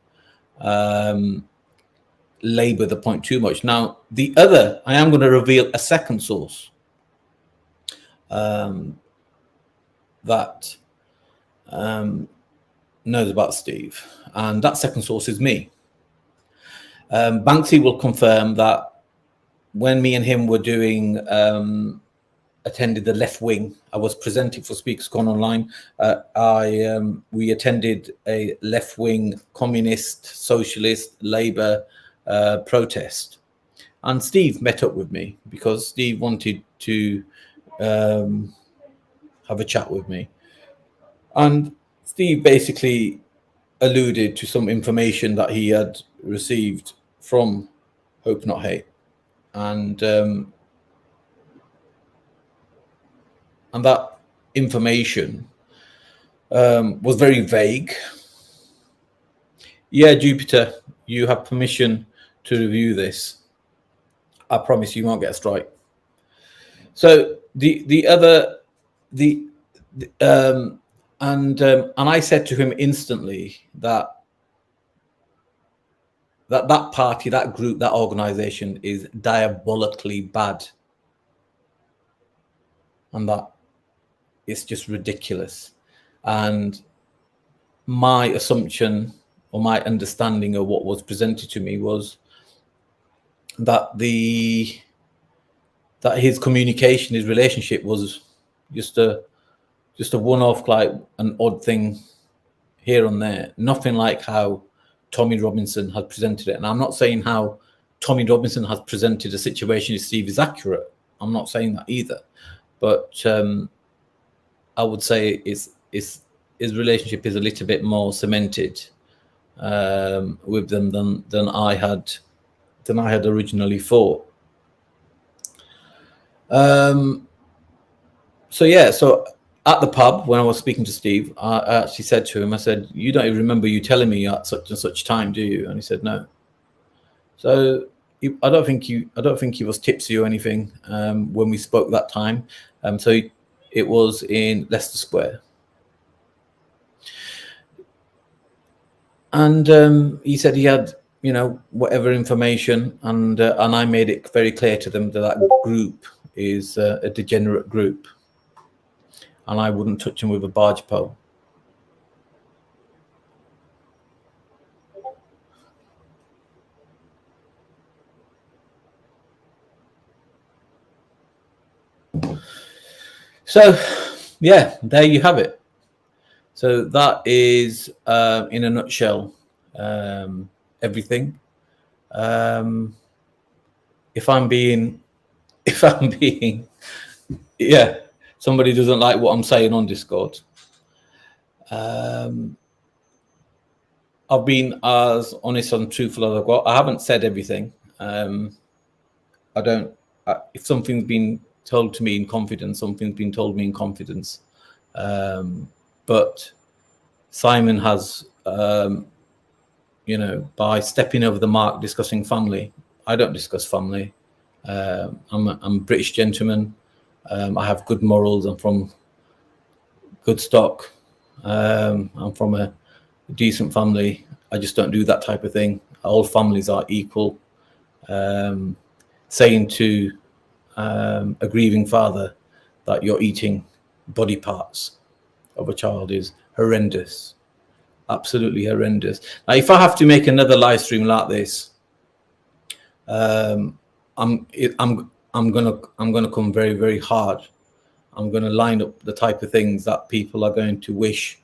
labor the point too much. Now, I am going to reveal a second source that knows about Steve, and that second source is me. Banksy will confirm that when me and him were doing attended the left wing, I was presenting for Speakers Con Online. We attended a left wing communist, socialist, Labour protest, and Steve met up with me because Steve wanted to have a chat with me, and Steve basically alluded to some information that he had received from Hope Not Hate, and that information was very vague. Yeah, Jupiter, you have permission to review this. I promise you won't get a strike. So and I said to him instantly that party, that group, that organization is diabolically bad, and that it's just ridiculous. And my assumption or my understanding of what was presented to me was that his communication, his relationship was just a one-off, like an odd thing here and there, nothing like how Tommy Robinson had presented it. And I'm not saying how Tommy Robinson has presented a situation with Steve is accurate. I'm not saying that either, but I would say his relationship is a little bit more cemented with them than I had originally thought. So yeah, so at the pub when I was speaking to Steve, I actually said to him, I said, "You don't even remember you telling me at such and such time, do you?" And he said, "No." So I don't think he was tipsy or anything when we spoke that time. So it was in Leicester Square, and he said he had, you know, whatever information, and I made it very clear to them that that group is a degenerate group, and I wouldn't touch him with a barge pole. So, yeah, there you have it. So that is, in a nutshell, everything. If I'm being, yeah, somebody doesn't like what I'm saying on Discord. I've been as honest and truthful as I've got. I haven't said everything. I don't. If something's been told to me in confidence, something's been told me in confidence. But Simon has, you know, by stepping over the mark discussing family. I don't discuss family. I'm a British gentleman. I have good morals. I'm from good stock. I'm from a decent family. I just don't do that type of thing. All families are equal. Saying to a grieving father that you're eating body parts of a child is horrendous, absolutely horrendous. Now, if I have to make another live stream like this, I'm gonna come very, very hard. I'm gonna line up the type of things that people are going to wish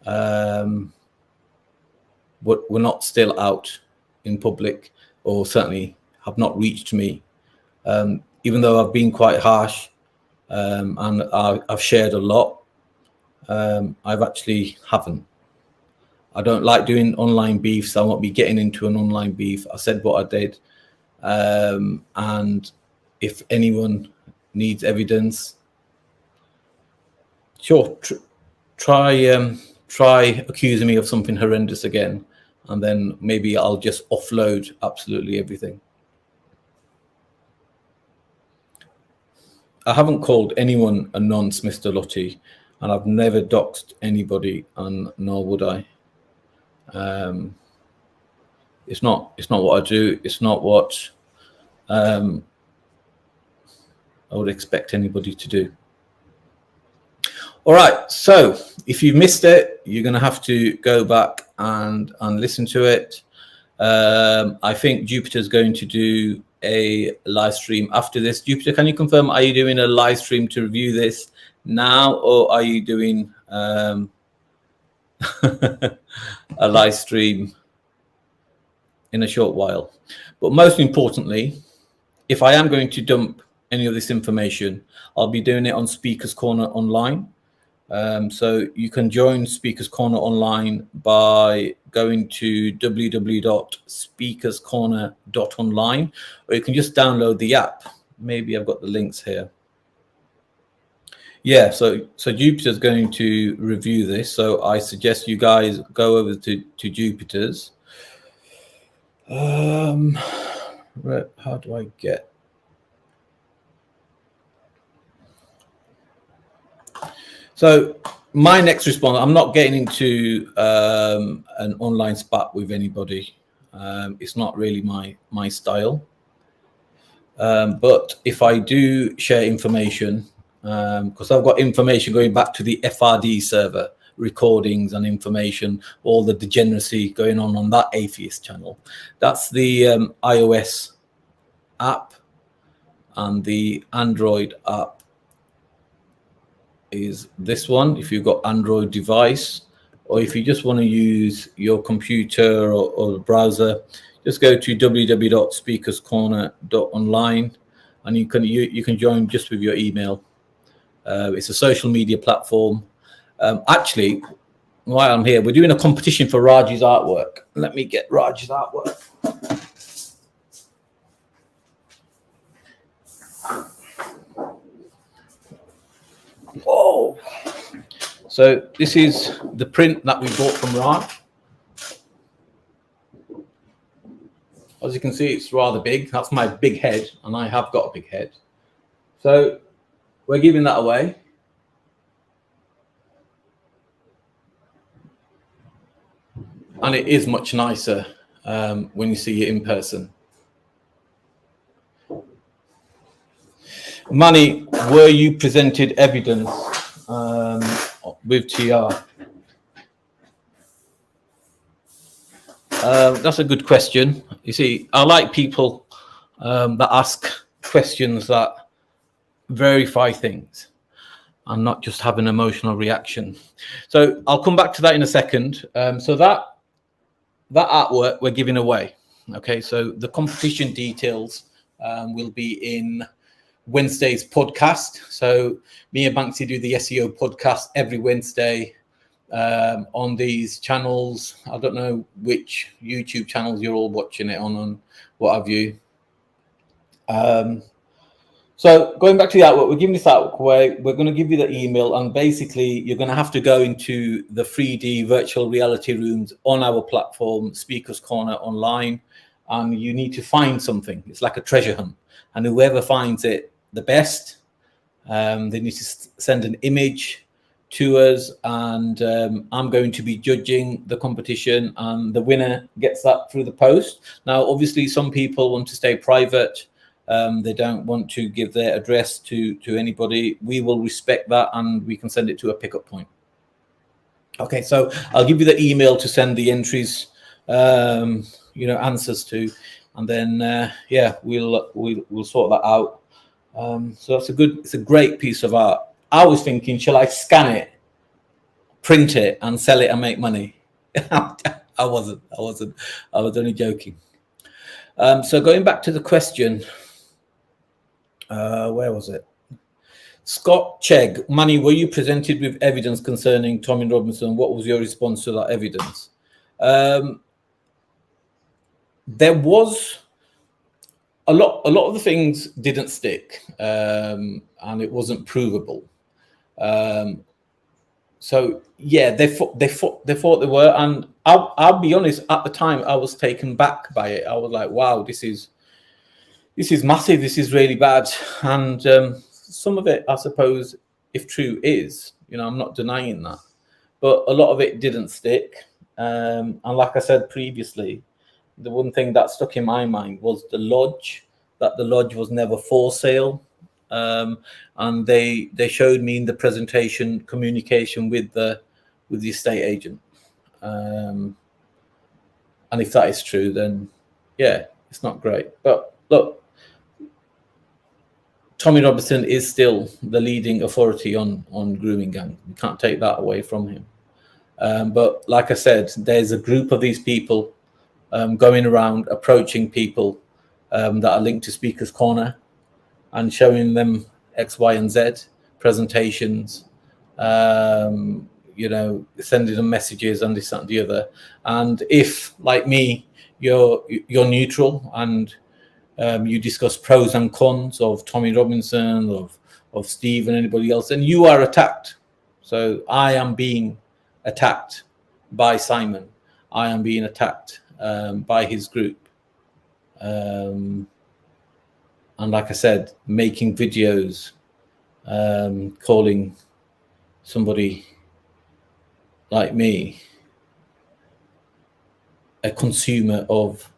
were not still out in public, or certainly have not reached me. Even though I've been quite harsh and I've shared a lot, I've actually haven't. I don't like doing online beefs. I won't be getting into an online beef. I said what I did. And if anyone needs evidence, sure, try accusing me of something horrendous again, and then maybe I'll just offload absolutely everything. I haven't called anyone a nonce, Mr. Lottie, and I've never doxed anybody, and nor would I. It's not what I do. It's not what I would expect anybody to do. All right, so if you missed it, you're going to have to go back and listen to it. I think Jupiter's going to do a live stream after this. Jupiter, can you confirm, are you doing a live stream to review this now, or are you doing a live stream in a short while? But most importantly, if I am going to dump any of this information, I'll be doing it on Speakers Corner Online. So you can join Speakers Corner Online by going to www.speakerscorner.online, or you can just download the app. Maybe I've got the links here. Yeah, so Jupiter's going to review this. So I suggest you guys go over to Jupiter's. How do I get? So my next response, I'm not getting into an online spat with anybody. It's not really my style. But if I do share information, because I've got information going back to the FRD server, recordings and information, all the degeneracy going on that atheist channel. That's the iOS app, and the Android app is this one. If you've got Android device, or if you just want to use your computer or the browser, just go to www.speakerscorner.online, and you can join just with your email. It's a social media platform. Actually, while I'm here, we're doing a competition for Raj's artwork. Let me get Raj's artwork. Whoa! So this is the print that we bought from Raj. As you can see, it's rather big. That's my big head, and I have got a big head. So we're giving that away. And it is much nicer when you see it in person. Manny, were you presented evidence with TR? That's a good question. You see, I like people that ask questions that verify things and not just have an emotional reaction. So I'll come back to that in a second. So that artwork we're giving away. Okay, so the competition details will be in Wednesday's podcast. So me and Banksy do the SEO podcast every Wednesday on these channels. I don't know which YouTube channels you're all watching it on what have you. So going back to the artwork, we're giving this artwork away. We're going to give you the email, and basically you're going to have to go into the 3D virtual reality rooms on our platform, Speakers Corner Online, and you need to find something. It's like a treasure hunt, and whoever finds it the best, they need to send an image to us, and I'm going to be judging the competition, and the winner gets that through the post. Now, obviously, some people want to stay private. They don't want to give their address to anybody. We will respect that, and we can send it to a pickup point. Okay, so I'll give you the email to send the entries, answers to, and then we'll sort that out. So it's a great piece of art. I was thinking, shall I scan it, print it, and sell it and make money? I wasn't. I was only joking. So going back to the question, where was it? Scott Chegg, Manny, were you presented with evidence concerning Tommy Robinson? What was your response to that evidence? There was a lot of the things didn't stick, and it wasn't provable. So yeah, they thought they were, and I'll be honest. At the time, I was taken back by it. I was like, "Wow, this is massive. This is really bad." And some of it, I suppose, if true, is, I'm not denying that, but a lot of it didn't stick. And like I said previously, the one thing that stuck in my mind was the lodge. That the lodge was never for sale. And they showed me in the presentation communication with the estate agent, and if that is true, then yeah, it's not great. But look, Tommy Robinson is still the leading authority on grooming gang. We can't take that away from him. But like I said, there's a group of these people going around approaching people that are linked to Speakers Corner and showing them X, Y, and Z presentations, sending them messages and this, that, and the other. And if, like me, you're neutral and you discuss pros and cons of Tommy Robinson, of Steve and anybody else, then you are attacked. So I am being attacked by Simon. I am being attacked by his group. And like I said, making videos, calling somebody like me a consumer of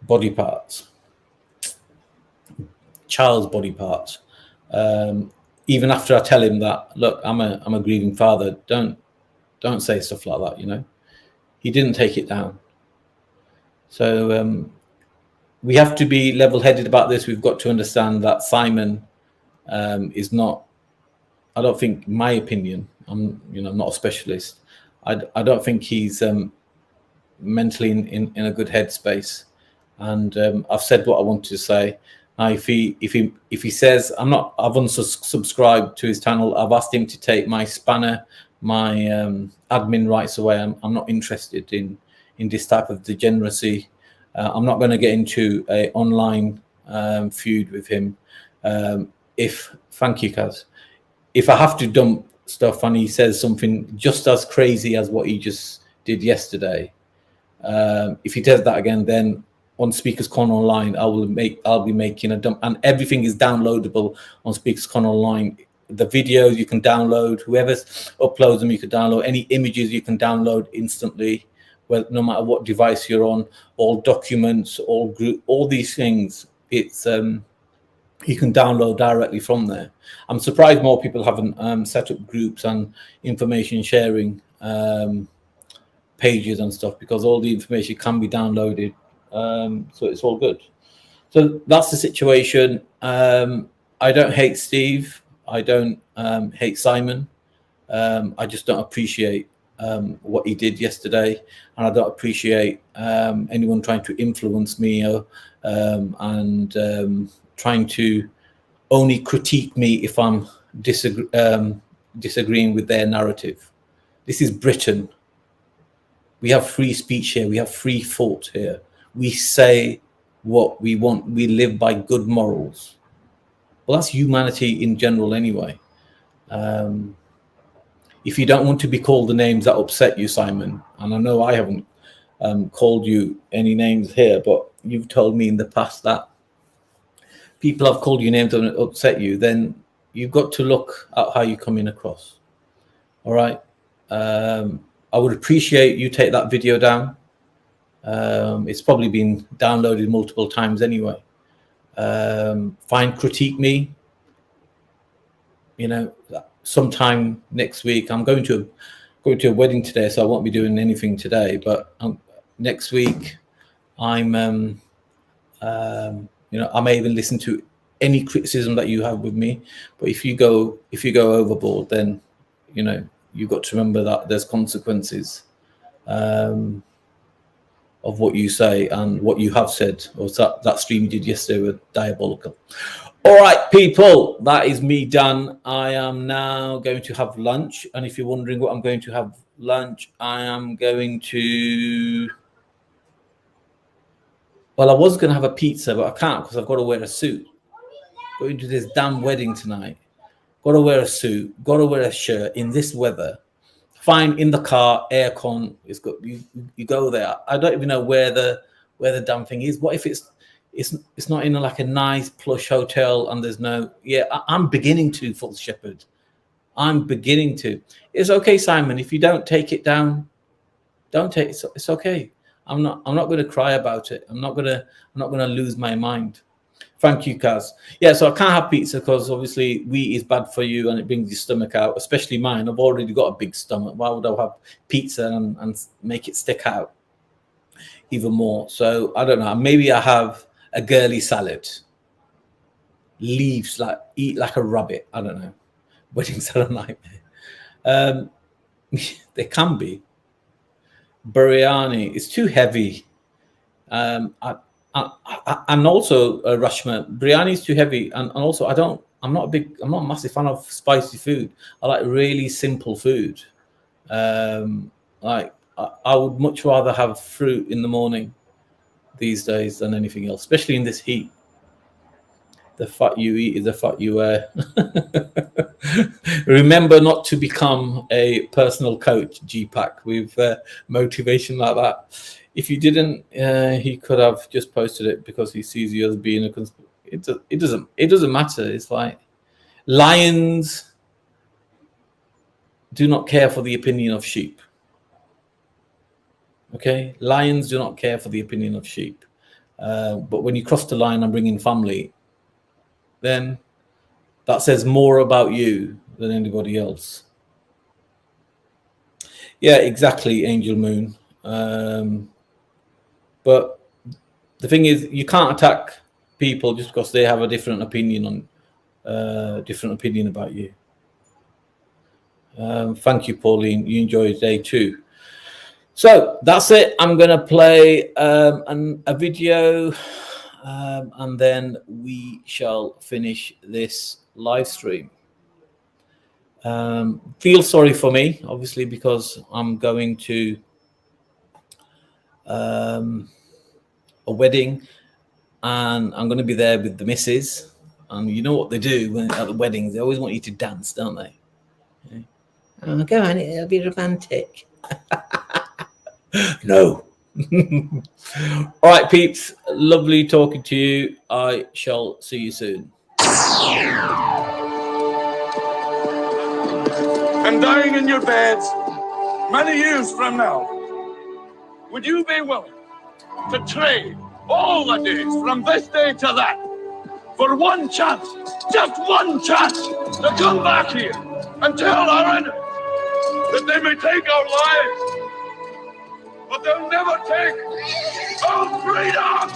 body parts, child's body parts. Even after I tell him that, look, I'm a grieving father. Don't say stuff like that. He didn't take it down. So we have to be level-headed about this. We've got to understand that Simon is not. I don't think, my opinion, I'm not a specialist. I don't think he's mentally in a good headspace. And I've said what I wanted to say. Now, if he says I've unsubscribed to his channel, I've asked him to take my spanner, my admin rights away. I'm not interested in this type of degeneracy. I'm not going to get into an online feud with him. Thank you, Kaz. if I have to dump stuff and he says something just as crazy as what he just did yesterday, if he does that again, then on Speakers Con Online, I'll be making a dump, and everything is downloadable on Speakers Con Online. The videos you can download, whoever uploads them, you can download. Any images you can download instantly, well, no matter what device you're on. All documents, all group, all these things. It's you can download directly from there. I'm surprised more people haven't set up groups and information sharing pages and stuff, because all the information can be downloaded. So it's all good. So that's the situation. I don't hate Steve. I don't hate Simon. I just don't appreciate what he did yesterday, and I don't appreciate anyone trying to influence me and trying to only critique me if I'm disagreeing with their narrative. This is Britain. We have free speech here. We have free thought here. We say what we want. We live by good morals. Well, that's humanity in general anyway. If you don't want to be called the names that upset you, Simon, and I know I haven't called you any names here, but you've told me in the past that people have called you names that upset you, then you've got to look at how you're coming across. All right. I would appreciate you take that video down. It's probably been downloaded multiple times anyway. Critique me. You know, sometime next week. I'm going to a wedding today, so I won't be doing anything today. But next week, I'm I may even listen to any criticism that you have with me. But if you go overboard, then you've got to remember that there's consequences of what you say, and what you have said, or that stream you did yesterday were diabolical. All right, people, that is me done. I am now going to have lunch, and if you're wondering what I'm going to have lunch, I am going to... Well, I was going to have a pizza, but I can't because I've got to wear a suit. Going to this damn wedding tonight. Got to wear a suit. Got to wear a shirt in this weather. Fine, in the car, aircon. It's got you go there. I don't even know where the damn thing is. What if it's not in like a nice plush hotel and there's no... Yeah, I'm beginning to, Full Shepherd. I'm beginning to. It's okay, Simon. If you don't take it down, don't take it. It's okay. I'm not going to cry about it. I'm not going to lose my mind. Thank you, Kaz. Yeah, so I can't have pizza because obviously wheat is bad for you and it brings your stomach out, especially mine. I've already got a big stomach. Why would I have pizza and make it stick out even more? So I don't know. Maybe I have a girly salad. Leaves, eat like a rabbit. I don't know. Weddings are a nightmare. They can be. Biryani is too heavy. And also Rashma, biryani is too heavy, and also I'm not a massive fan of spicy food. I like really simple food. I would much rather have fruit in the morning these days than anything else, especially in this heat. The fat you eat is the fat you wear. Remember not to become a personal coach, GPAC, with motivation like that. If you didn't, he could have just posted it because he sees you as being a... It doesn't matter. It's like lions do not care for the opinion of sheep. Okay, lions do not care for the opinion of sheep. But when you cross the line and bring in family, then that says more about you than anybody else. Yeah, exactly, Angel Moon. But the thing is, you can't attack people just because they have a different opinion about you. Thank you, Pauline. You enjoyed day too. So that's it. I'm going to play a video, and then we shall finish this live stream. Feel sorry for me, obviously, because I'm going to a wedding, and I'm going to be there with the missus, And you know what they do at the weddings? They always want you to dance, don't they? Yeah. Oh, go on, it'll be romantic. No. All right, peeps. Lovely talking to you. I shall see you soon. And dying in your beds many years from now, would you be willing to trade all the days from this day to that for one chance, just one chance, to come back here and tell our enemies that they may take our lives, but they'll never take our freedom!